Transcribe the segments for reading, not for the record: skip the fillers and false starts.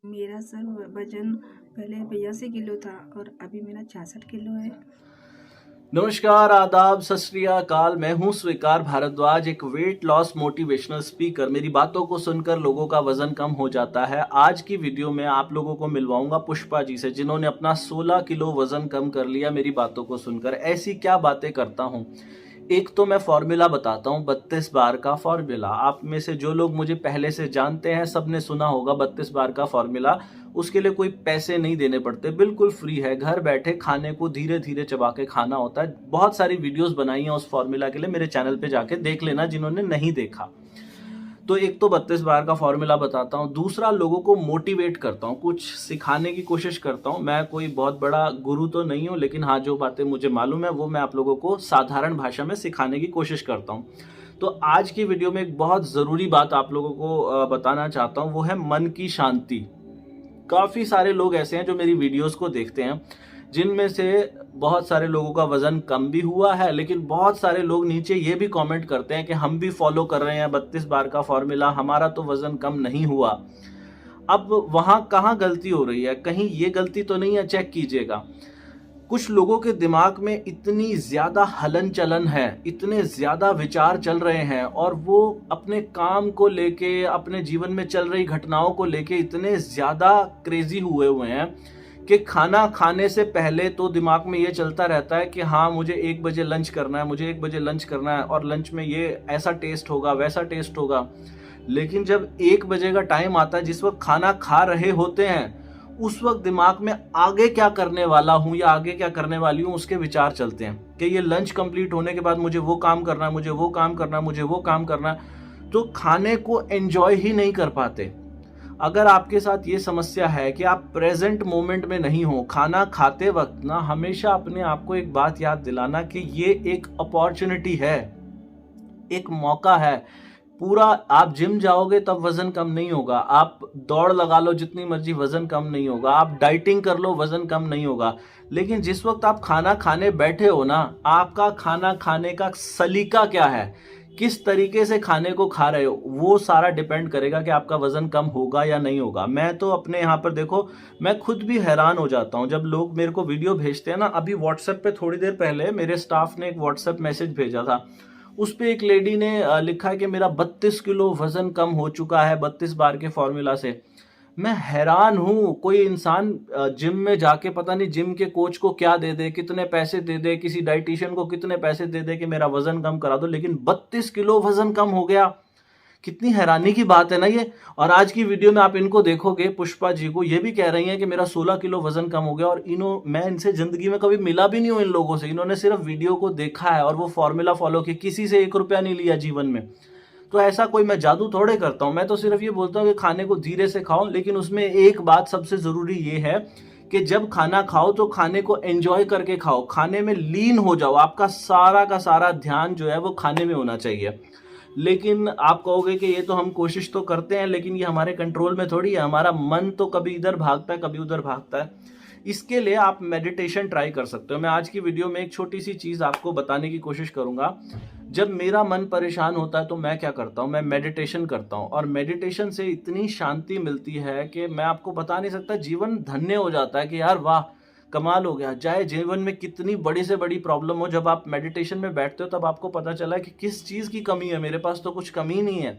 मेरा सर वजन पहले 82 किलो था और अभी मेरा 66 किलो है। नमस्कार, आदाब, सत श्री अकाल। मैं हूं स्वीकार भारद्वाज, एक वेट लॉस मोटिवेशनल स्पीकर। मेरी बातों को सुनकर लोगों का वजन कम हो जाता है। आज की वीडियो में आप लोगों को मिलवाऊंगा पुष्पा जी से, जिन्होंने अपना 16 किलो वजन कम कर लिया मेरी बातों को सुनकर। ऐसी क्या बातें करता हूं। एक तो मैं फॉर्मूला बताता हूं, 32 बार का फॉर्मूला। आप में से जो लोग मुझे पहले से जानते हैं सबने सुना होगा 32 बार का फॉर्मूला। उसके लिए कोई पैसे नहीं देने पड़ते, बिल्कुल फ्री है। घर बैठे खाने को धीरे धीरे चबा के खाना होता है। बहुत सारी वीडियोस बनाई हैं उस फॉर्मूला के लिए, मेरे चैनल पे जाके देख लेना जिन्होंने नहीं देखा। तो एक तो 32 बार का फॉर्मूला बताता हूँ। दूसरा, लोगों को मोटिवेट करता हूँ, कुछ सिखाने की कोशिश करता हूँ। मैं कोई बहुत बड़ा गुरु तो नहीं हूँ, लेकिन हाँ, जो बातें मुझे मालूम है वो मैं आप लोगों को साधारण भाषा में सिखाने की कोशिश करता हूँ। तो आज की वीडियो में एक बहुत ज़रूरी बात आप लोगों को बताना चाहता हूँ, वो है मन की शांति। काफ़ी सारे लोग ऐसे हैं जो मेरी वीडियोस को देखते हैं, जिनमें से बहुत सारे लोगों का वजन कम भी हुआ है, लेकिन बहुत सारे लोग नीचे ये भी कमेंट करते हैं कि हम भी फॉलो कर रहे हैं 32 बार का फॉर्मूला, हमारा तो वजन कम नहीं हुआ। अब वहां कहाँ गलती हो रही है? कहीं ये गलती तो नहीं है? चेक कीजिएगा। कुछ लोगों के दिमाग में इतनी ज्यादा हलन चलन है, इतने ज्यादा विचार चल रहे हैं, और वो अपने काम को लेके, अपने जीवन में चल रही घटनाओं को लेके इतने ज्यादा क्रेजी हुए हैं कि खाना खाने से पहले तो दिमाग में ये चलता रहता है कि हाँ, मुझे 1 बजे लंच करना है, मुझे 1 बजे लंच करना है, और लंच में ये ऐसा टेस्ट होगा, वैसा टेस्ट होगा। लेकिन जब 1 बजे का टाइम आता है, जिस वक्त खाना खा रहे होते हैं, उस वक्त दिमाग में आगे क्या करने वाला हूं या आगे क्या करने वाली हूं उसके विचार चलते हैं कि ये लंच कंप्लीट होने के बाद मुझे वो काम करना है, मुझे वो काम करना है, मुझे वो काम करना है। तो खाने को एंजॉय ही नहीं कर पाते। अगर आपके साथ ये समस्या है कि आप प्रेजेंट मोमेंट में नहीं हो, खाना खाते वक्त ना हमेशा अपने आप को एक बात याद दिलाना कि ये एक अपॉर्चुनिटी है, एक मौका है। पूरा आप जिम जाओगे तब वजन कम नहीं होगा, आप दौड़ लगा लो जितनी मर्जी, वजन कम नहीं होगा, आप डाइटिंग कर लो, वजन कम नहीं होगा। लेकिन जिस वक्त आप खाना खाने बैठे हो ना, आपका खाना खाने का सलीका क्या है, किस तरीके से खाने को खा रहे हो, वो सारा डिपेंड करेगा कि आपका वजन कम होगा या नहीं होगा। मैं तो अपने यहाँ पर देखो, मैं खुद भी हैरान हो जाता हूँ जब लोग मेरे को वीडियो भेजते हैं ना। अभी व्हाट्सएप पे थोड़ी देर पहले मेरे स्टाफ ने एक व्हाट्सएप मैसेज भेजा था। उस पे एक लेडी ने लिखा है कि मेरा 32 किलो वजन कम हो चुका है 32 बार के फॉर्मूला से। मैं हैरान हूं, कोई इंसान जिम में जाके पता नहीं जिम के कोच को क्या दे दे, कितने पैसे दे दे, किसी डाइटिशियन को कितने पैसे दे दे कि मेरा वजन कम करा दो, लेकिन 32 किलो वजन कम हो गया। कितनी हैरानी की बात है ना ये। और आज की वीडियो में आप इनको देखोगे, पुष्पा जी को, ये भी कह रही हैं कि मेरा 16 किलो वजन कम हो गया। और मैं इनसे जिंदगी में कभी मिला भी नहीं हूं इन लोगों से, इन्होंने सिर्फ वीडियो को देखा है और वो फॉर्मूला फॉलो किया, किसी से 1 रुपया नहीं लिया जीवन में। तो ऐसा कोई मैं जादू थोड़े करता हूं, मैं तो सिर्फ ये बोलता हूं कि खाने को धीरे से खाओ। लेकिन उसमें एक बात सबसे जरूरी ये है कि जब खाना खाओ तो खाने को एंजॉय करके खाओ, खाने में लीन हो जाओ, आपका सारा का सारा ध्यान जो है वो खाने में होना चाहिए। लेकिन आप कहोगे कि ये तो हम कोशिश तो करते हैं, लेकिन ये हमारे कंट्रोल में थोड़ी है। हमारा मन तो कभी इधर भागता है, कभी उधर भागता है। इसके लिए आप मेडिटेशन ट्राई कर सकते हो। मैं आज की वीडियो में एक छोटी सी चीज आपको बताने की कोशिश करूंगा। जब मेरा मन परेशान होता है तो मैं क्या करता हूँ, मैं मेडिटेशन करता हूँ। और मेडिटेशन से इतनी शांति मिलती है कि मैं आपको बता नहीं सकता। जीवन धन्य हो जाता है कि यार वाह, कमाल हो गया। चाहे जीवन में कितनी बड़ी से बड़ी प्रॉब्लम हो, जब आप मेडिटेशन में बैठते हो तब आपको पता चला कि किस चीज की कमी है, मेरे पास तो कुछ कमी नहीं है।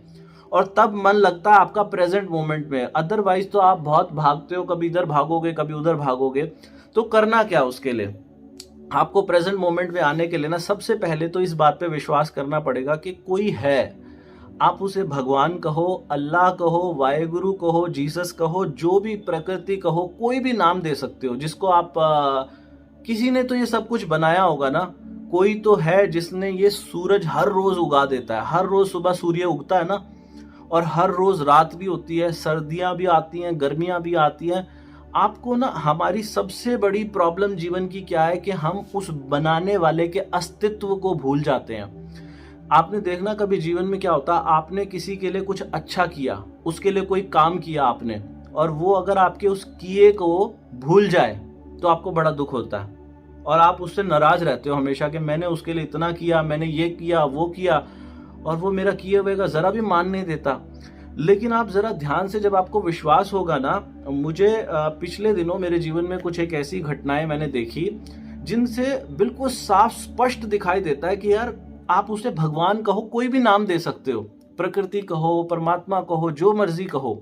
और तब मन लगता है आपका प्रेजेंट मोमेंट में। अदरवाइज तो आप बहुत भागते हो, कभी इधर भागोगे, कभी उधर भागोगे। तो करना क्या उसके लिए, आपको प्रेजेंट मोमेंट में आने के लिए ना सबसे पहले तो इस बात पे विश्वास करना पड़ेगा कि कोई है। आप उसे भगवान कहो, अल्लाह कहो, वाहेगुरु कहो, जीसस कहो, जो भी प्रकृति कहो, कोई भी नाम दे सकते हो जिसको आप किसी ने तो ये सब कुछ बनाया होगा ना। कोई तो है जिसने ये सूरज हर रोज उगा देता है, हर रोज सुबह सूर्य उगता है ना, और हर रोज रात भी होती है, सर्दियां भी आती हैं, गर्मियां भी आती हैं। आपको ना, हमारी सबसे बड़ी प्रॉब्लम जीवन की क्या है कि हम उस बनाने वाले के अस्तित्व को भूल जाते हैं। आपने देखना कभी जीवन में क्या होता है, आपने किसी के लिए कुछ अच्छा किया, उसके लिए कोई काम किया आपने, और वो अगर आपके उस किए को भूल जाए तो आपको बड़ा दुख होता है और आप उससे नाराज रहते हो हमेशा कि मैंने उसके लिए इतना किया, मैंने ये किया, वो किया, और वो मेरा किए हुए का जरा भी मान नहीं देता। लेकिन आप ज़रा ध्यान से, जब आपको विश्वास होगा ना, मुझे पिछले दिनों मेरे जीवन में कुछ एक ऐसी घटनाएं मैंने देखी जिनसे बिल्कुल साफ स्पष्ट दिखाई देता है कि यार, आप उसे भगवान कहो, कोई भी नाम दे सकते हो, प्रकृति कहो, परमात्मा कहो, जो मर्जी कहो,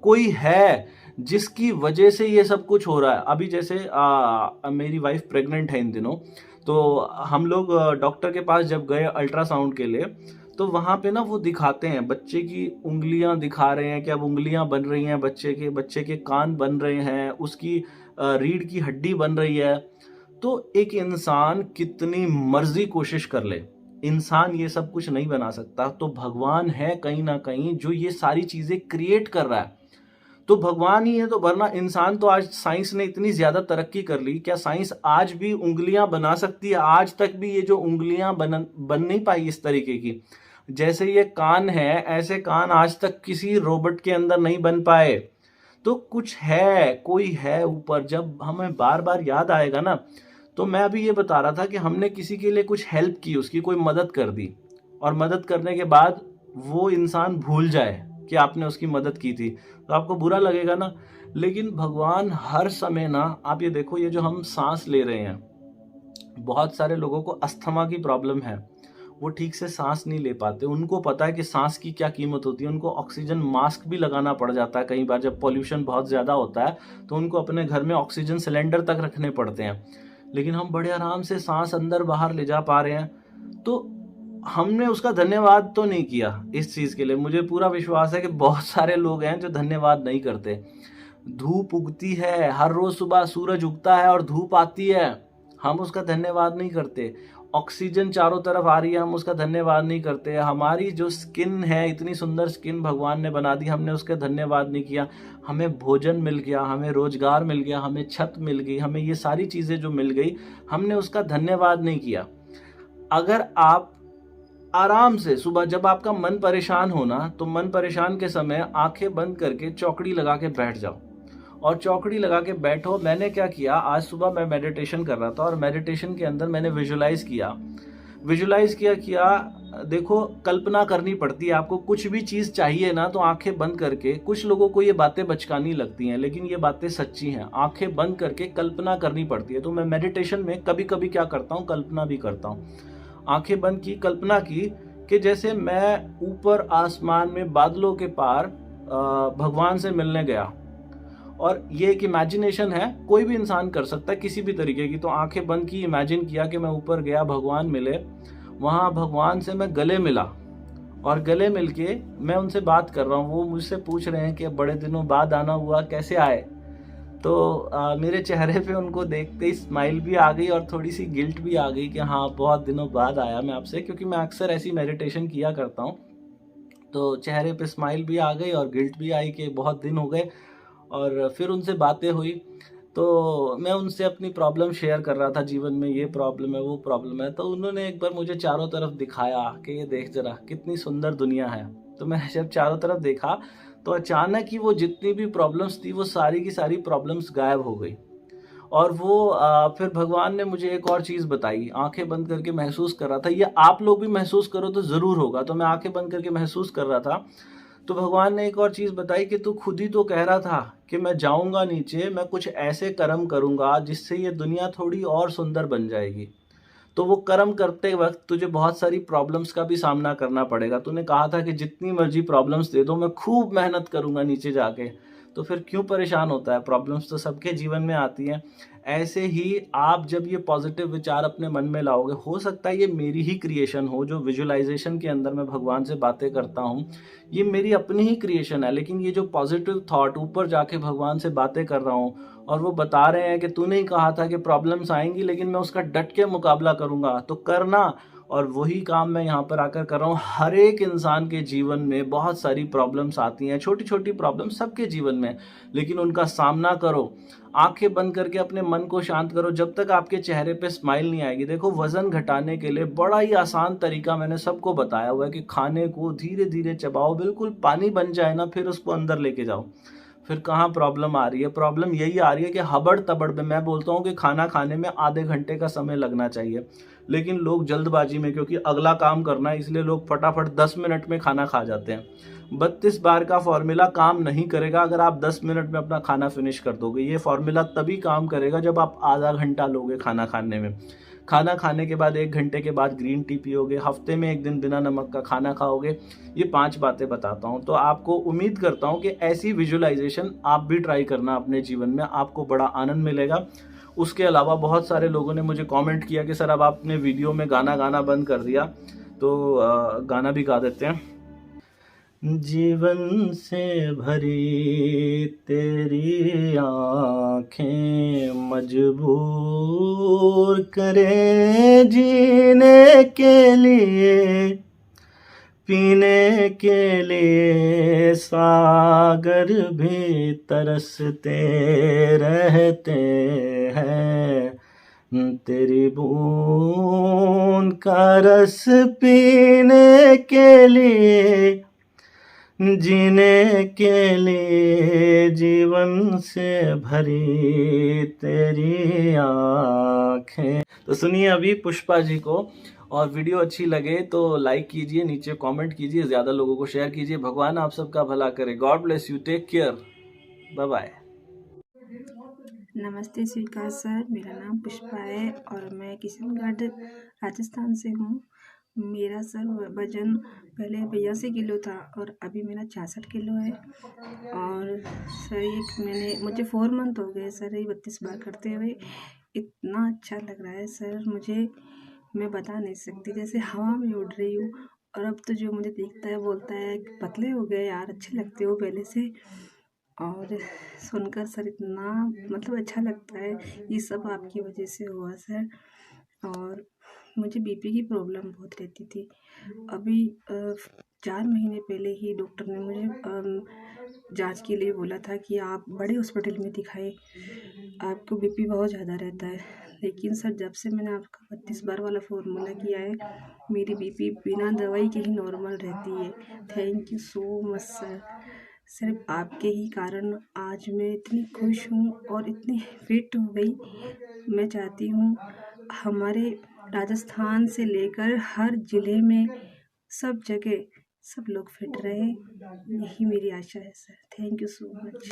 कोई है जिसकी वजह से ये सब कुछ हो रहा है। अभी जैसे मेरी वाइफ प्रेग्नेंट है इन दिनों, तो हम लोग डॉक्टर के पास जब गए अल्ट्रासाउंड के लिए, तो वहाँ पे ना वो दिखाते हैं, बच्चे की उंगलियां दिखा रहे हैं कि अब उंगलियां बन रही हैं, बच्चे के कान बन रहे हैं, उसकी रीढ़ की हड्डी बन रही है। तो एक इंसान कितनी मर्जी कोशिश कर ले, इंसान ये सब कुछ नहीं बना सकता। तो भगवान है कहीं ना कहीं जो ये सारी चीजें क्रिएट कर रहा है, तो भगवान ही है। तो वरना इंसान तो, आज साइंस ने इतनी ज्यादा तरक्की कर ली, क्या साइंस आज भी उंगलियां बना सकती है? आज तक भी ये जो उंगलियां बन नहीं पाई इस तरीके की, जैसे ये कान है, ऐसे कान आज तक किसी रोबोट के अंदर नहीं बन पाए। तो कुछ है, कोई है ऊपर। जब हमें बार बार याद आएगा ना, तो मैं अभी ये बता रहा था कि हमने किसी के लिए कुछ हेल्प की, उसकी कोई मदद कर दी, और मदद करने के बाद वो इंसान भूल जाए कि आपने उसकी मदद की थी, तो आपको बुरा लगेगा ना। लेकिन भगवान हर समय ना, आप ये देखो, ये जो हम सांस ले रहे हैं, बहुत सारे लोगों को अस्थमा की प्रॉब्लम है, वो ठीक से सांस नहीं ले पाते। उनको पता है कि सांस की क्या कीमत होती है। उनको ऑक्सीजन मास्क भी लगाना पड़ जाता है कई बार, जब पॉल्यूशन बहुत ज़्यादा होता है तो उनको अपने घर में ऑक्सीजन सिलेंडर तक रखने पड़ते हैं। लेकिन हम बड़े आराम से सांस अंदर बाहर ले जा पा रहे हैं। तो हमने उसका धन्यवाद तो नहीं किया इस चीज़ के लिए। मुझे पूरा विश्वास है कि बहुत सारे लोग हैं जो धन्यवाद नहीं करते। धूप उगती है, हर रोज़ सुबह सूरज उगता है और धूप आती है, हम उसका धन्यवाद नहीं करते। ऑक्सीजन चारों तरफ आ रही है, हम उसका धन्यवाद नहीं करते। हमारी जो स्किन है, इतनी सुंदर स्किन भगवान ने बना दी, हमने उसका धन्यवाद नहीं किया। हमें भोजन मिल गया, हमें रोजगार मिल गया, हमें छत मिल गई, हमें ये सारी चीज़ें जो मिल गई, हमने उसका धन्यवाद नहीं किया। अगर आप आराम से सुबह, जब आपका मन परेशान हो ना, तो मन परेशान के समय आंखें बंद करके चौकड़ी लगा के बैठ जाओ, और चौकड़ी लगा के बैठो। मैंने क्या किया, आज सुबह मैं मेडिटेशन कर रहा था, और मेडिटेशन के अंदर मैंने विजुलाइज किया। देखो, कल्पना करनी पड़ती है आपको। कुछ भी चीज़ चाहिए ना, तो आंखें बंद करके, कुछ लोगों को ये बातें बचकानी लगती हैं, लेकिन ये बातें सच्ची हैं। आंखें बंद करके कल्पना करनी पड़ती है। तो मैं मेडिटेशन में कभी कभी क्या करता हूँ, कल्पना भी करता हूँ। आंखें बंद की, कल्पना की कि जैसे मैं ऊपर आसमान में बादलों के पार भगवान से मिलने गया। और ये एक इमेजिनेशन है, कोई भी इंसान कर सकता है किसी भी तरीके की। तो आंखें बंद की, इमेजिन किया कि मैं ऊपर गया, भगवान मिले, वहाँ भगवान से मैं गले मिला, और गले मिलके मैं उनसे बात कर रहा हूँ। वो मुझसे पूछ रहे हैं कि बड़े दिनों बाद आना हुआ, कैसे आए? तो मेरे चेहरे पे उनको देखते ही स्माइल भी आ गई, और थोड़ी सी गिल्ट भी आ गई कि हाँ, बहुत दिनों बाद आया मैं आपसे, क्योंकि मैं अक्सर ऐसी मेडिटेशन किया करता हूँ। तो चेहरे पे स्माइल भी आ गई और गिल्ट भी आई कि बहुत दिन हो गए। और फिर उनसे बातें हुई, तो मैं उनसे अपनी प्रॉब्लम शेयर कर रहा था, जीवन में ये प्रॉब्लम है, वो प्रॉब्लम है। तो उन्होंने एक बार मुझे चारों तरफ दिखाया कि ये देख जरा, कितनी सुंदर दुनिया है। तो मैंने जब चारों तरफ देखा, तो अचानक ही वो जितनी भी प्रॉब्लम्स थी, वो सारी की सारी प्रॉब्लम्स गायब हो गई। और वो फिर भगवान ने मुझे एक और चीज़ बताई। आंखें बंद करके महसूस कर रहा था, ये आप लोग भी महसूस करो तो ज़रूर होगा। तो मैं आंखें बंद करके महसूस कर रहा था, तो भगवान ने एक और चीज़ बताई कि तू खुद ही तो कह रहा था कि मैं जाऊंगा नीचे, मैं कुछ ऐसे कर्म करूंगा जिससे ये दुनिया थोड़ी और सुंदर बन जाएगी। तो वो कर्म करते वक्त तुझे बहुत सारी प्रॉब्लम्स का भी सामना करना पड़ेगा। तूने कहा था कि जितनी मर्जी प्रॉब्लम्स दे दो, मैं खूब मेहनत करूंगा नीचे जाके। तो फिर क्यों परेशान होता है? प्रॉब्लम्स तो सबके जीवन में आती हैं। ऐसे ही आप जब ये पॉजिटिव विचार अपने मन में लाओगे, हो सकता है ये मेरी ही क्रिएशन हो, जो विजुअलाइजेशन के अंदर मैं भगवान से बातें करता हूँ, ये मेरी अपनी ही क्रिएशन है। लेकिन ये जो पॉजिटिव थॉट, ऊपर जाके भगवान से बातें कर रहा हूँ, और वो बता रहे हैं कि तूने ही कहा था कि प्रॉब्लम्स आएंगी, लेकिन मैं उसका डट के मुकाबला करूंगा, तो करना। और वही काम मैं यहाँ पर आकर कर रहा हूँ। हर एक इंसान के जीवन में बहुत सारी प्रॉब्लम्स आती हैं, छोटी छोटी प्रॉब्लम्स सबके जीवन में, लेकिन उनका सामना करो। आंखें बंद करके अपने मन को शांत करो, जब तक आपके चेहरे पे स्माइल नहीं आएगी। देखो, वजन घटाने के लिए बड़ा ही आसान तरीका मैंने सबको बताया हुआ है कि खाने को धीरे धीरे चबाओ, बिल्कुल पानी बन जाए ना, फिर उसको अंदर लेके जाओ। फिर कहाँ प्रॉब्लम आ रही है? प्रॉब्लम यही आ रही है कि हबड़ तबड़ में, मैं बोलता हूँ कि खाना खाने में आधे घंटे का समय लगना चाहिए, लेकिन लोग जल्दबाजी में, क्योंकि अगला काम करना है, इसलिए लोग फटाफट 10 मिनट में खाना खा जाते हैं। 32 बार का फॉर्मूला काम नहीं करेगा अगर आप 10 मिनट में अपना खाना फिनिश कर दोगे। ये फॉर्मूला तभी काम करेगा जब आप आधा घंटा लोगे खाना खाने में। खाना खाने के बाद 1 घंटे के बाद ग्रीन टी पियोगे, हफ्ते में 1 दिन बिना नमक का खाना खाओगे। ये 5 बातें बताता हूँ, तो आपको उम्मीद करता हूँ कि ऐसी विजुअलाइजेशन आप भी ट्राई करना अपने जीवन में, आपको बड़ा आनंद मिलेगा। उसके अलावा बहुत सारे लोगों ने मुझे कमेंट किया कि सर अब आपने वीडियो में गाना बंद कर दिया, तो गाना भी गा देते हैं। जीवन से भरी तेरी आँखें मजबूर करे जीने के लिए, पीने के लिए सागर भी तरसते रहते हैं, तेरी बूंद का रस पीने के लिए, जीने के लिए जीवन से भरी तेरी आँखें। तो सुनिए अभी पुष्पा जी को, और वीडियो अच्छी लगे तो लाइक कीजिए, नीचे कमेंट कीजिए, ज़्यादा लोगों को शेयर कीजिए। भगवान आप सबका भला करे। God bless you, take care, bye bye. नमस्ते स्वीकार सर, मेरा नाम पुष्पा है और मैं किशनगढ़ राजस्थान से हूँ। मेरा सर वज़न पहले 82 किलो था और अभी मेरा 66 किलो है। और सर मुझे 4 मंथ हो गए सर ये 32 बार करते हुए। इतना अच्छा लग रहा है सर मुझे, मैं बता नहीं सकती, जैसे हवा में उड़ रही हूँ। और अब तो जो मुझे देखता है बोलता है पतले हो गए यार, अच्छे लगते हो पहले से। और सुनकर सर इतना मतलब अच्छा लगता है, ये सब आपकी वजह से हुआ सर। और मुझे बीपी की प्रॉब्लम बहुत रहती थी। अभी 4 महीने पहले ही डॉक्टर ने मुझे जांच के लिए बोला था कि आप बड़े हॉस्पिटल में दिखाएं, आपको बीपी बहुत ज़्यादा रहता है। लेकिन सर जब से मैंने आपका 32 बार वाला फॉर्मूला किया है, मेरी बीपी बिना दवाई के ही नॉर्मल रहती है। Thank you so much sir. सिर्फ आपके ही कारण आज मैं इतनी खुश हूँ और इतनी फिट हो गई। मैं चाहती हूँ हमारे राजस्थान से लेकर हर ज़िले में सब जगह सब लोग फिट रहें, यही मेरी आशा है sir. Thank you so much.